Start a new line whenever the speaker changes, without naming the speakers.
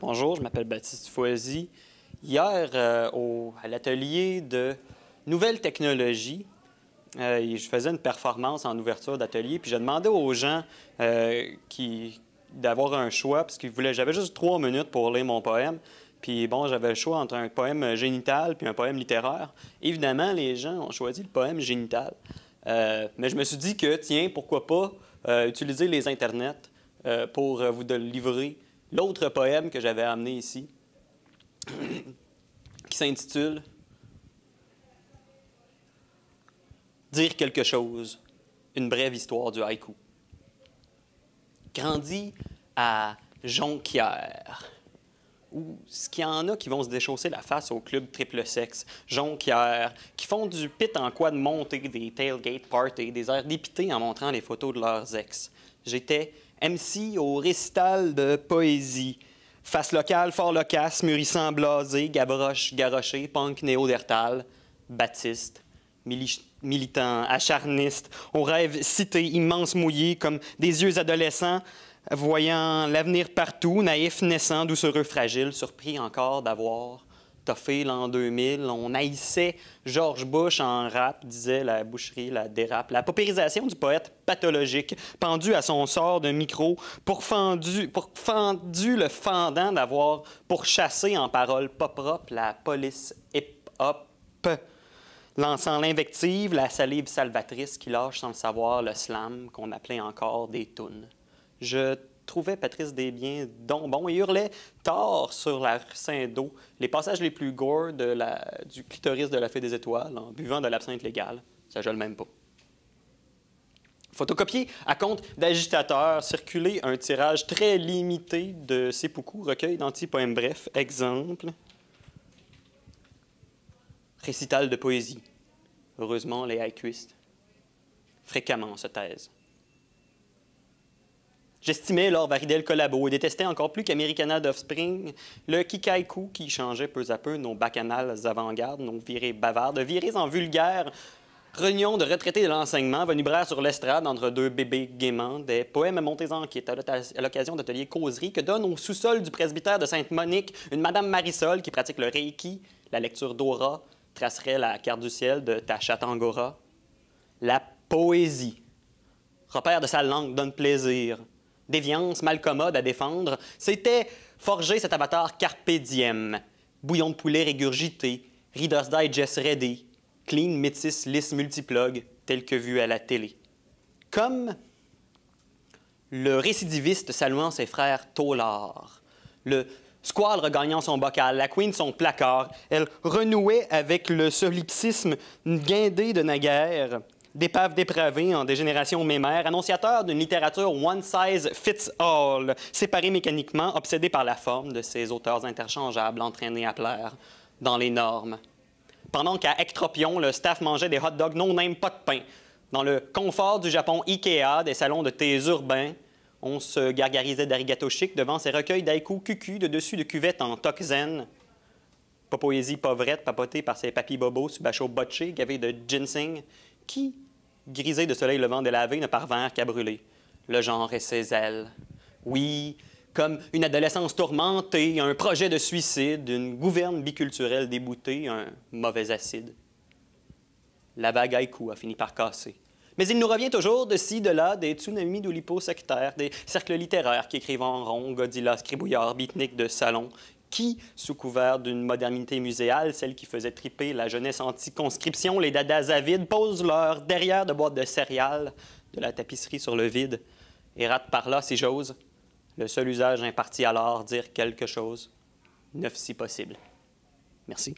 Bonjour, je m'appelle Baptiste Foisy. Hier, à l'atelier de nouvelles technologies, je faisais une performance en ouverture d'atelier, puis j'ai demandé aux gens d'avoir un choix, parce qu'ils voulaient, j'avais juste 3 minutes pour lire mon poème. Puis bon, j'avais le choix entre un poème génital puis un poème littéraire. Évidemment, les gens ont choisi le poème génital. Mais je me suis dit que, tiens, pourquoi pas utiliser les internets pour vous livrer l'autre poème que j'avais amené ici, qui s'intitule « Dire quelque chose, une brève histoire du haïku ». Grandi à Jonquière, où ce qu'il y en a qui vont se déchausser la face au club triple sexe, Jonquière, qui font du pit en quad monté, des tailgate parties, des airs dépités en montrant les photos de leurs ex. J'étais MC au récital de poésie. Face locale, fort loquace, mûrissant blasé, gabroche, garoché, punk néo-dertal, baptiste, militant, acharniste, aux rêves cités, immenses mouillés, comme des yeux adolescents, voyant l'avenir partout, naïf, naissant, doucereux, fragile, surpris encore d'avoir toffé l'an 2000. On haïssait George Bush en rap, disait la boucherie, la dérape. La paupérisation du poète pathologique, pendu à son sort de micro, pourfendu le fendant d'avoir pourchassé en paroles pas propres la police hip-hop, lançant l'invective, la salive salvatrice qui lâche sans le savoir le slam qu'on appelait encore des tounes. Je trouvais Patrice Desbiens donc bon et hurlait tort sur la rue Saint-Do, les passages les plus gore du clitoris de la Fée des Étoiles, en buvant de l'absinthe légale. Ça gèle même pas. Photocopié à compte d'agitateur, circuler un tirage très limité de Seppuku, recueil d'anti-poèmes brefs, exemple. Récital de poésie. Heureusement, les haïkuistes fréquemment se taisent. J'estimais Laure Varidel Collabo et détestais encore plus qu'Americana d'Offspring le kikaiku qui changeait peu à peu nos bacchanales avant-garde, nos virées bavardes, virées en vulgaire renions de retraités de l'enseignement, venus braire sur l'estrade entre deux bébés gaiements, des poèmes montés en quitte à l'occasion d'ateliers causeries que donne au sous-sol du presbytère de Sainte-Monique une Madame Marisol qui pratique le Reiki, la lecture d'aura, tracerait la carte du ciel de ta chatte angora. La poésie, repère de sa langue, donne plaisir. Déviance mal commode à défendre, c'était forger cet avatar carpe diem, bouillon de poulet régurgité, Reader's Digest ready, clean, métis, lisse, multiplug, tel que vu à la télé. Comme le récidiviste saluant ses frères taulards, le squale regagnant son bocal, la queen son placard, elle renouait avec le solipsisme guindé de naguère, d'épave dépravée en dégénération mémère, annonciateur d'une littérature one size fits all, séparée mécaniquement, obsédée par la forme de ces auteurs interchangeables entraînés à plaire dans les normes. Pendant qu'à Ectropion, le staff mangeait des hot dogs non-name pas de pain. Dans le confort du Japon Ikea, des salons de thé urbains, on se gargarisait d'arigato chic devant ces recueils d'haïkus cucu de dessus de cuvettes en toc-zen. Pas poésie pauvrette papotée par ses papis bobos sous bachot botché, gavés de ginseng, qui, grisés de soleil levant délavé, ne parvinrent qu'à brûler le genre et ses ailes. Oui, comme une adolescence tourmentée, un projet de suicide, une gouverne biculturelle déboutée, un mauvais acide. La vague haïku a fini par casser. Mais il nous revient toujours de ci, de là, des tsunamis d'oulipo-sectaires, des cercles littéraires qui écrivent en rond, Godzilla, scribouillard, beatnik de salon, qui, sous couvert d'une modernité muséale, celle qui faisait triper la jeunesse anti-conscription, les dadas avides, posent leur derrière de boîtes de céréales, de la tapisserie sur le vide, et ratent par là, si j'ose, le seul usage imparti alors, dire quelque chose, neuf si possible. Merci.